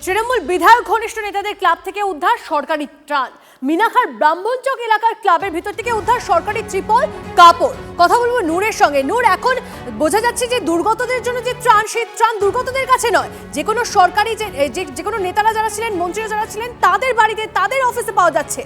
তৃণমূল বিধায়ক ঘনিষ্ঠ নেতাদের ক্লাব থেকে উদ্ধার সরকারি ত্রাণ। মিনাখার ব্রাহ্মণচক এলাকার ক্লাবের ভিতর থেকে উদ্ধার সরকারি ত্রিপল, কাপড়। কথা বলবো নূরের সঙ্গে। নূর, এখন বোঝা যাচ্ছে যে দুর্গতদের জন্য যে ত্রাণ, সেই ত্রাণ দুর্গতদের কাছে নয়, যে কোনো সরকারি যে কোনো নেতারা যারা ছিলেন, মন্ত্রীরা যারা ছিলেন, তাদের বাড়িতে, তাদের অফিসে পাওয়া যাচ্ছে।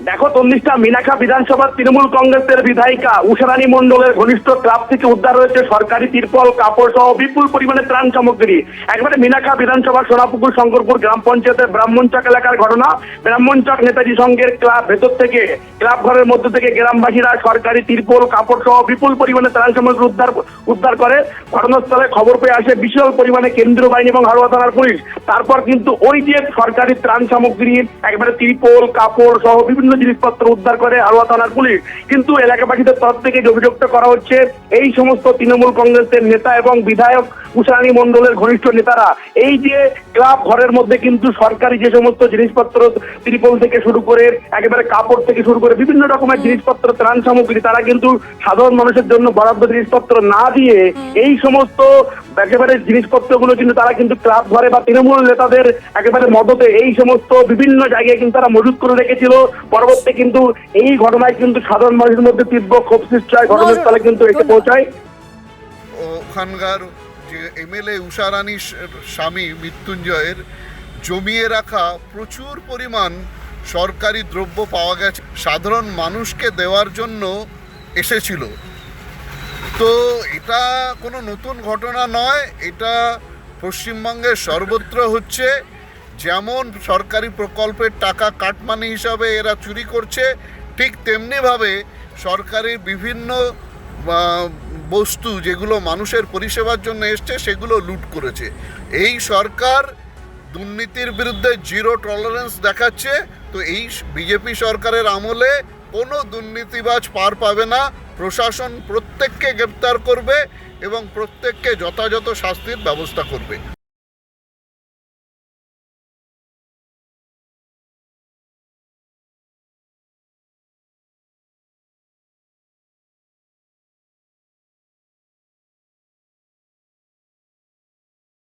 দেখো তন্নিষ্ঠা, মিনাখা বিধানসভার তৃণমূল কংগ্রেসের বিধায়িকা উষারানী মণ্ডলের ঘনিষ্ঠ ক্লাব থেকে উদ্ধার হয়েছে সরকারি তিরপল, কাপড় সহ বিপুল পরিমাণে ত্রাণ সামগ্রী। একবারে মিনাখা বিধানসভার সোনাপুকুর শঙ্করপুর গ্রাম পঞ্চায়েতের ব্রাহ্মণচক এলাকার ঘটনা। ব্রাহ্মণচক নেতাজি সংঘের ক্লাব ভেতর থেকে, ক্লাব ঘরের মধ্যে থেকে গ্রামবাসীরা সরকারি তিরপল, কাপড় সহ বিপুল পরিমাণে ত্রাণ সামগ্রী উদ্ধার করে। ঘটনাস্থলে খবর পেয়ে আসে বিশাল পরিমাণে কেন্দ্রীয় বাহিনী এবং হারোয়া থানার পুলিশ। তারপর কিন্তু ওই যে সরকারি ত্রাণ সামগ্রী, একবারে তিরপল, কাপড় সহ বিভিন্ন জিনিসপত্র উদ্ধার করে হারোয়া থানার পুলিশ। কিন্তু এলাকাবাসীদের তরফ থেকে অভিযোগটা করা হচ্ছে, এই সমস্ত তৃণমূল কংগ্রেসের নেতা এবং বিধায়ক উষারানী মণ্ডলের ঘনিষ্ঠ নেতারা এই যে ক্লাব ঘরের মধ্যে কিন্তু সরকারি যে সমস্ত জিনিসপত্র, ত্রিপল থেকে শুরু করে একেবারে কাপড় থেকে শুরু করে বিভিন্ন রকমের জিনিসপত্র, ত্রাণ সামগ্রী, তারা কিন্তু সাধারণ মানুষের জন্য বরাদ্দ জিনিসপত্র না দিয়ে এই সমস্ত একেবারে জিনিসপত্রগুলো কিন্তু তারা কিন্তু ক্লাব ঘরে বা তৃণমূল নেতাদের একেবারে মদতে এই সমস্ত বিভিন্ন জায়গায় কিন্তু তারা মজুত করে রেখেছিল। পরবর্তী কিন্তু এই ঘটনায় কিন্তু সাধারণ মানুষের মধ্যে তীব্র ক্ষোভ সৃষ্টি হয়, ঘটনাস্থলে কিন্তু এসে পৌঁছায়। ওখানকার যে এমএলএ উষারানী স্বামী মৃত্যুঞ্জয়ের জমিয়ে রাখা প্রচুর পরিমাণ সরকারি দ্রব্য পাওয়া গেছে, সাধারণ মানুষকে দেওয়ার জন্য এসেছিল। তো এটা কোনো নতুন ঘটনা নয়, এটা পশ্চিমবঙ্গের সর্বত্র হচ্ছে। যেমন সরকারি প্রকল্পের টাকা কাটমানি হিসাবে এরা চুরি করছে, ঠিক তেমনিভাবে সরকারি বিভিন্ন বস্তু যেগুলো মানুষের পরিষেবার জন্য এসছে সেগুলো লুট করেছে। এই সরকার দুর্নীতির বিরুদ্ধে জিরো টলারেন্স দেখাচ্ছে। তো এই বিজেপি সরকারের আমলে কোনো দুর্নীতিবাজ পার পাবে না। প্রশাসন প্রত্যেককে গ্রেপ্তার করবে এবং প্রত্যেককে যথাযথ শাস্তির ব্যবস্থা করবে।